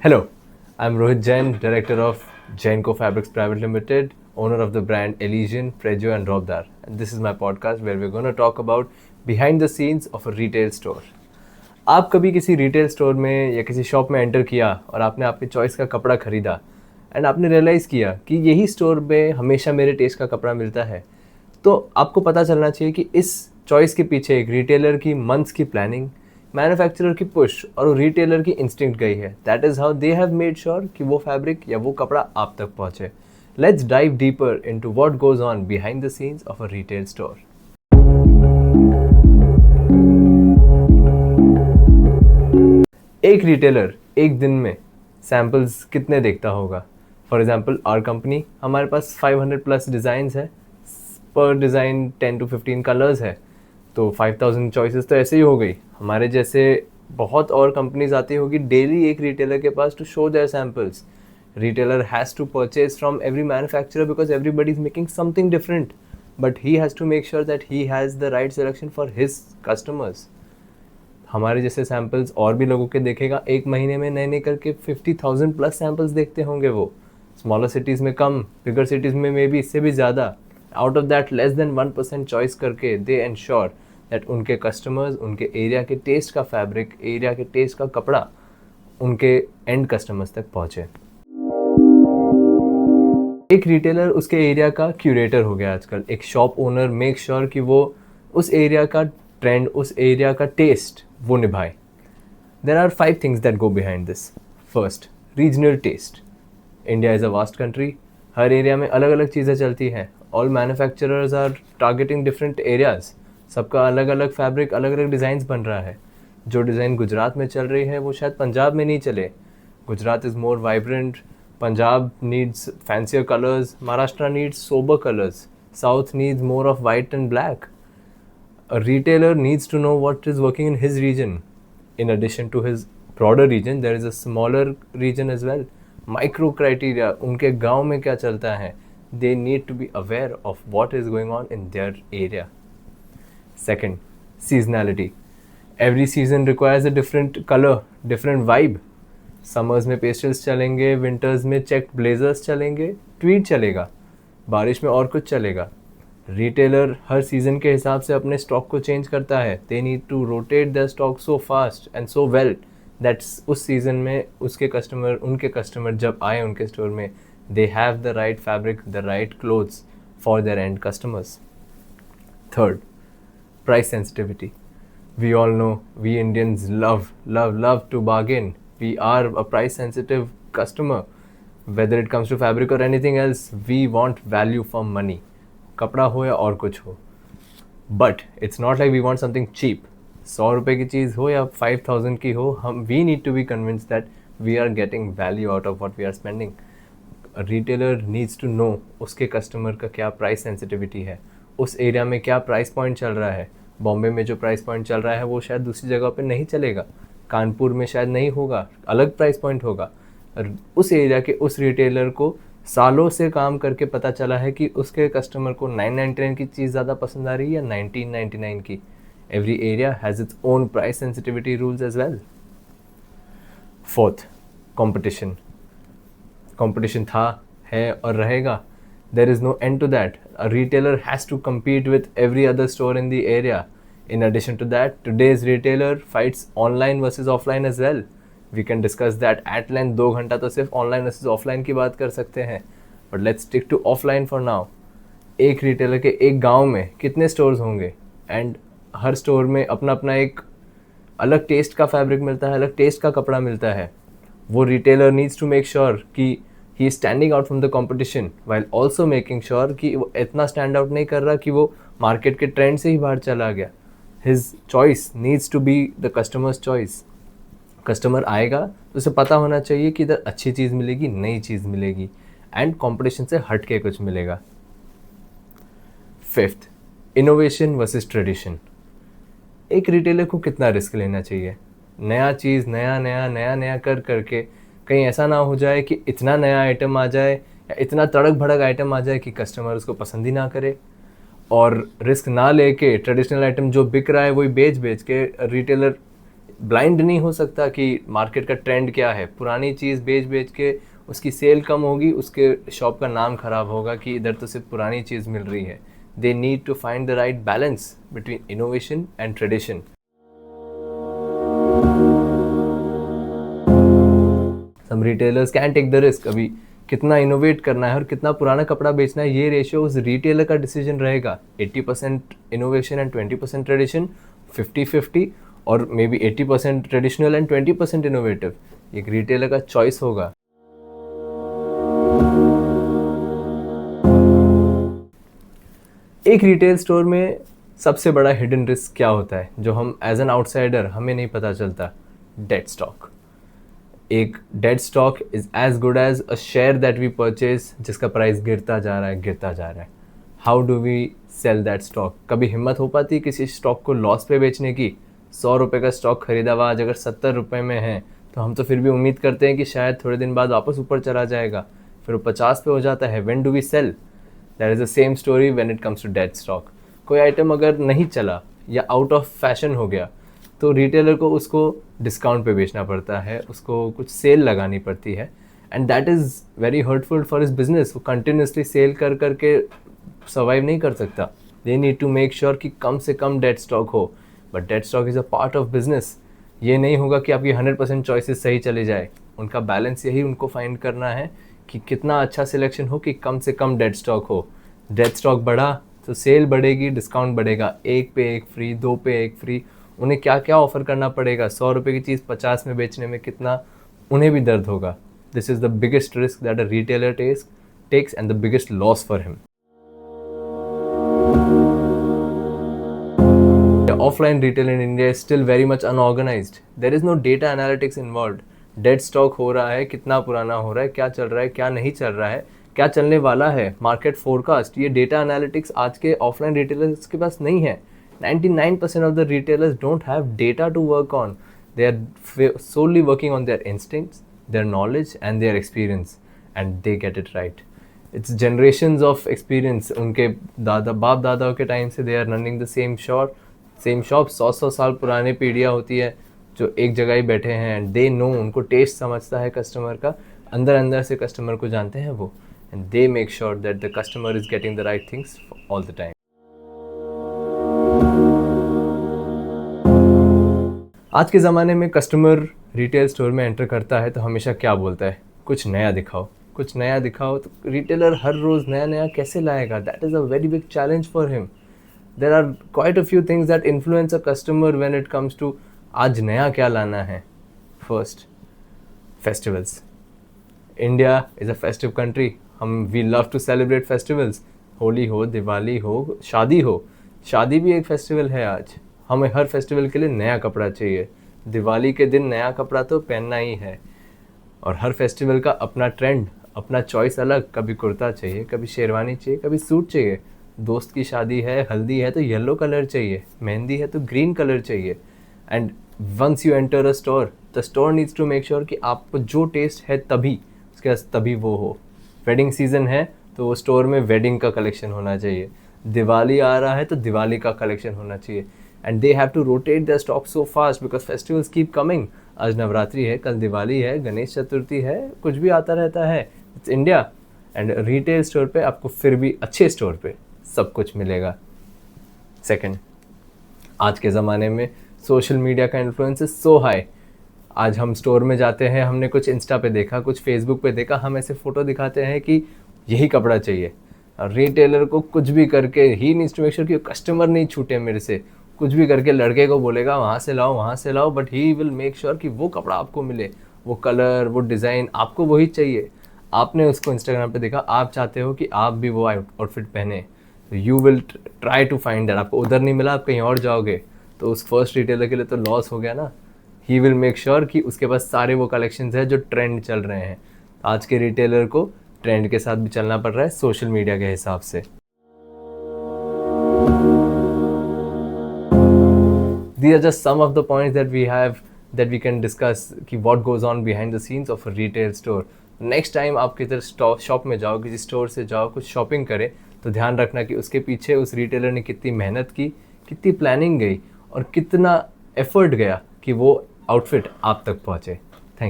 Hello, I'm Rohit Jain, Director of Jainco Fabrics Private Limited, owner of the brand Elysian, Pregio and Robdar. And this is my podcast where we're going to talk about behind the scenes of a retail store. आप कभी किसी retail store में या किसी shop में enter किया और आपने आपकी चॉइस का कपड़ा खरीदा एंड आपने रियलाइज़ किया कि यही स्टोर में हमेशा मेरे टेस्ट का कपड़ा मिलता है, तो आपको पता चलना चाहिए कि इस चॉइस के पीछे एक रिटेलर की मंथ्स की प्लानिंग, मैन्युफैक्चरर की पुश और रिटेलर की इंस्टिंक्ट गई है. That is how they have made sure कि वो फैब्रिक या वो कपड़ा आप तक पहुँचे. Let's dive deeper into what goes on behind the scenes of a retail store. एक रिटेलर एक दिन में सैम्पल्स कितने देखता होगा? फॉर एग्जाम्पल आवर कंपनी, हमारे पास 500 प्लस डिज़ाइंस है, पर डिज़ाइन 10 to 15 कलर्स है, तो 5000 चॉइसेस तो ऐसे ही हो गई. हमारे जैसे बहुत और कंपनीज आती होगी डेली एक रिटेलर के पास to show their samples. Retailer has to purchase from every manufacturer because everybody is making something different, but he has to make sure that he has the right selection for his customers. हमारे जैसे samples और भी लोगों के देखेगा, एक महीने में नए नए करके 50,000 प्लस सैम्पल्स देखते होंगे वो. स्मॉलर सिटीज़ में कम, बिगर सिटीज़ में मे बी इससे भी ज़्यादा. Out of that less than 1% choice करके दे एंश्योर दैट उनके कस्टमर्स उनके एरिया के टेस्ट का फैब्रिक, एरिया के टेस्ट का कपड़ा उनके एंड कस्टमर्स तक पहुँचे. एक रिटेलर उसके एरिया का क्यूरेटर हो गया आजकल. एक शॉप ओनर मेक श्योर कि वो उस एरिया का ट्रेंड, उस एरिया का टेस्ट वो निभाए. There are 5 things that go behind this. First, regional taste. India is a vast country. हर एरिया में अलग अलग चीज़ें चलती हैं. All manufacturers are targeting different areas. सबका अलग अलग फैब्रिक, अलग अलग डिज़ाइंस बन रहा है. जो डिज़ाइन गुजरात में चल रही है वो शायद पंजाब में नहीं चले. Gujarat is more vibrant, Punjab needs fancier colours, Maharashtra needs sober colours, south needs more of white and black. A retailer needs to know what is working in his region. In addition to his broader region, there is a smaller region as well. Micro criteria, उनके गांव में क्या चलता है. They need to be aware of what is going on in their area. Second, seasonality. Every season requires a different color, different vibe. Summers में pastels चलेंगे, winters में checked blazers चलेंगे, tweed चलेगा, बारिश में और कुछ चलेगा. रिटेलर हर सीज़न के हिसाब से अपने स्टॉक को चेंज करता है. They need to rotate the stock so fast and so well that's उस सीज़न में उसके कस्टमर, उनके कस्टमर जब आए उनके स्टोर में, they have the right fabric, the right clothes for their end customers. Third, price sensitivity. We all know we Indians love to bargain. We are a price sensitive customer. Whether it comes to fabric or anything else, we want value for money. कपड़ा हो या और कुछ हो, but it's not like we want something cheap. 100 रुपये की चीज़ हो या 5,000 की हो, हम we need to be convince that we are getting value out of what we are spending. Retailer needs to know उसके कस्टमर का क्या प्राइस सेंसिटिविटी है, उस एरिया में क्या प्राइस पॉइंट चल रहा है. बॉम्बे में जो प्राइस पॉइंट चल रहा है वो शायद दूसरी जगह पे नहीं चलेगा. कानपुर में शायद नहीं होगा, अलग प्राइस पॉइंट होगा. उस एरिया के उस रिटेलर को सालों से काम करके पता चला है कि उसके कस्टमर को 999 की चीज़ ज़्यादा पसंद आ रही है या 1999 की. Every area has its own price sensitivity rules as well. Fourth, competition. Competition था, है और रहेगा. There is no end to that. A retailer has to compete with every other store in the area. In addition to that, today's retailer fights online versus offline as well. We can discuss that at length. 2 घंटा तो सिर्फ online versus offline की बात कर सकते हैं, but let's stick to offline for now. एक retailer के एक गांव में कितने स्टोर्स होंगे, एंड हर स्टोर में अपना अपना एक अलग टेस्ट का फैब्रिक मिलता है, अलग टेस्ट का कपड़ा मिलता है. वो retailer needs to make sure कि he is standing out from the competition while also making sure कि वो इतना स्टैंड आउट नहीं कर रहा कि वो मार्केट के ट्रेंड से ही बाहर चला गया. His choice needs to be the customer's choice. Customer आएगा तो उसे पता होना चाहिए कि इधर अच्छी चीज़ मिलेगी, नई चीज़ मिलेगी, एंड कंपटीशन से हट के कुछ मिलेगा. Fifth, innovation versus tradition. एक रिटेलर को कितना रिस्क लेना चाहिए. नया चीज़ नया नया नया नया कर करके कहीं ऐसा ना हो जाए कि इतना नया आइटम आ जाए या इतना तड़क भड़क आइटम आ जाए कि कस्टमर उसको पसंद ही ना करे. और रिस्क ना लेके ट्रेडिशनल आइटम जो बिक रहा है वही बेच बेच के रिटेलर ब्लाइंड नहीं हो सकता कि मार्केट का ट्रेंड क्या है। पुरानी चीज़ बेच बेच के उसकी सेल कम होगी, उसके शॉप का नाम खराब होगा कि इधर तो सिर्फ पुरानी चीज़ मिल रही है। They need to find the right balance between innovation and tradition. Some retailers can take the risk. अभी कितना इनोवेट करना है और कितना पुराना कपड़ा बेचना है, ये रेशियो उस रिटेलर का डिसीजन रहेगा। 80% इनोवेशन एंड 20% ट्रेडिशन, 50-50, और may be 80% traditional and 20% innovative. एक रिटेलर का चॉइस होगा। एक रिटेल स्टोर में सबसे बड़ा हिडन रिस्क क्या होता है जो हम एज एन आउटसाइडर हमें नहीं पता चलता? Dead stock. एक dead stock is as good as a share that we purchase, जिसका प्राइस गिरता जा रहा है गिरता जा रहा है। How do we sell that stock? कभी हिम्मत हो पाती किसी स्टॉक को लॉस पे बेचने की? 100 रुपये का स्टॉक खरीदा हुआ आज अगर 70 रुपये में है तो हम तो फिर भी उम्मीद करते हैं कि शायद थोड़े दिन बाद वापस ऊपर चला जाएगा, फिर वो 50 पे हो जाता है। When do we sell? That is the same story when it comes to dead stock. कोई आइटम अगर नहीं चला या आउट ऑफ फैशन हो गया तो रिटेलर को उसको डिस्काउंट पे बेचना पड़ता है, उसको कुछ सेल लगानी पड़ती है, and that is very hurtful for his business. वो कंटिन्यूसली सेल कर करके सर्वाइव नहीं कर सकता। They need to make sure कि कम से कम डेड स्टॉक हो, but dead stock is a part of business. ये नहीं होगा कि आपकी 100% चॉइसेस सही चले जाए। उनका बैलेंस यही उनको फाइंड करना है कि कितना अच्छा सिलेक्शन हो कि कम से कम डेड स्टॉक हो। डेड स्टॉक बढ़ा तो सेल बढ़ेगी, डिस्काउंट बढ़ेगा, 1 पे 1 फ्री, 2 पे 1 फ्री। उन्हें क्या क्या ऑफर करना पड़ेगा? 100 रुपये की चीज़ 50 में बेचने में कितना उन्हें भी दर्द होगा। This is the biggest risk that a retailer takes and the biggest loss for him. Offline retail in India is still very much unorganized. There is no data analytics involved. Dead stock हो रहा है, कितना पुराना हो रहा है, क्या चल रहा है, क्या नहीं चल रहा है, क्या चलने वाला है, मार्केट फोरकास्ट, ये डेटा एनालिटिक्स आज के ऑफलाइन रिटेलर्स के पास नहीं है। 99% of the retailers don't have data to work on. They are solely working on their instincts, their knowledge and their experience, and they get it right. It's generations of experience. उनके बाप दादाओं के time से they are running the same shop 100 साल पुराने पीढ़ियाँ होती है जो एक जगह ही बैठे हैं, एंड दे नो, उनको टेस्ट समझता है कस्टमर का, अंदर अंदर से कस्टमर को जानते हैं वो, and they make sure that the customer is getting the right things all the time. आज के ज़माने में कस्टमर रिटेल स्टोर में एंटर करता है तो हमेशा क्या बोलता है? कुछ नया दिखाओ, कुछ नया दिखाओ। तो रिटेलर हर रोज़ नया नया कैसे लाएगा? That is a very big challenge for him. There are quite a few things that influence a customer when it comes to आज नया क्या लाना है। First, festivals. India is a festive country. we love to celebrate festivals. Holi हो, दिवाली हो, शादी हो। शादी भी एक फेस्टिवल है आज। हमें हर फेस्टिवल के लिए नया कपड़ा चाहिए। दिवाली के दिन नया कपड़ा तो पहनना ही है। और हर फेस्टिवल का अपना ट्रेंड, अपना चॉइस अलग। कभी कुर्ता चाहिए, कभी शेरवानी चाहिए, कभी सूट चाहिए। दोस्त की शादी है, हल्दी है तो येलो कलर चाहिए, मेहंदी है तो ग्रीन कलर चाहिए। And once you enter a store, the store needs to make sure कि आपको जो टेस्ट है तभी उसके पास तभी वो हो। वेडिंग सीजन है तो वो स्टोर में वेडिंग का कलेक्शन होना चाहिए। दिवाली आ रहा है तो दिवाली का कलेक्शन होना चाहिए। And they have to rotate the stock so fast because festivals keep coming. आज नवरात्रि है, कल दिवाली है, गणेश चतुर्थी है, कुछ भी आता रहता है। It's India. And retail store पे आपको फिर भी अच्छे स्टोर पे सब कुछ मिलेगा। सेकंड, आज के ज़माने में सोशल मीडिया का इन्फ्लुएंस इज सो हाई। आज हम स्टोर में जाते हैं, हमने कुछ इंस्टा पे देखा, कुछ फेसबुक पे देखा, हम ऐसे फ़ोटो दिखाते हैं कि यही कपड़ा चाहिए। और रिटेलर को कुछ भी करके ही नीड्स टू मेक श्योर कि कस्टमर नहीं छूटे मेरे से। कुछ भी करके लड़के को बोलेगा वहाँ से लाओ, वहाँ से लाओ, but he will make sure कि वो कपड़ा आपको मिले, वो कलर, वो डिज़ाइन, आपको वही चाहिए। आपने उसको इंस्टाग्राम पे देखा, आप चाहते हो कि आप भी वो आउटफिट पहने, you will try to find that. आपको उधर नहीं मिला, आप कहीं और जाओगे, तो उस फर्स्ट रिटेलर के लिए तो लॉस हो गया ना। ही विल मेक श्योर कि उसके पास सारे वो कलेक्शंस हैं जो ट्रेंड चल रहे हैं। आज के रिटेलर को ट्रेंड के साथ भी चलना पड़ रहा है, सोशल मीडिया के हिसाब से। These are just some of the points that we can discuss कि what goes on behind the scenes of a retail store. Next time आप किधर शॉप में जाओ, किसी स्टोर से जाओ, कुछ शॉपिंग करें तो ध्यान रखना कि उसके पीछे उस रिटेलर ने कितनी मेहनत की, कितनी प्लानिंग गई और कितना एफर्ट गया कि वो आउटफिट आप तक पहुँचे।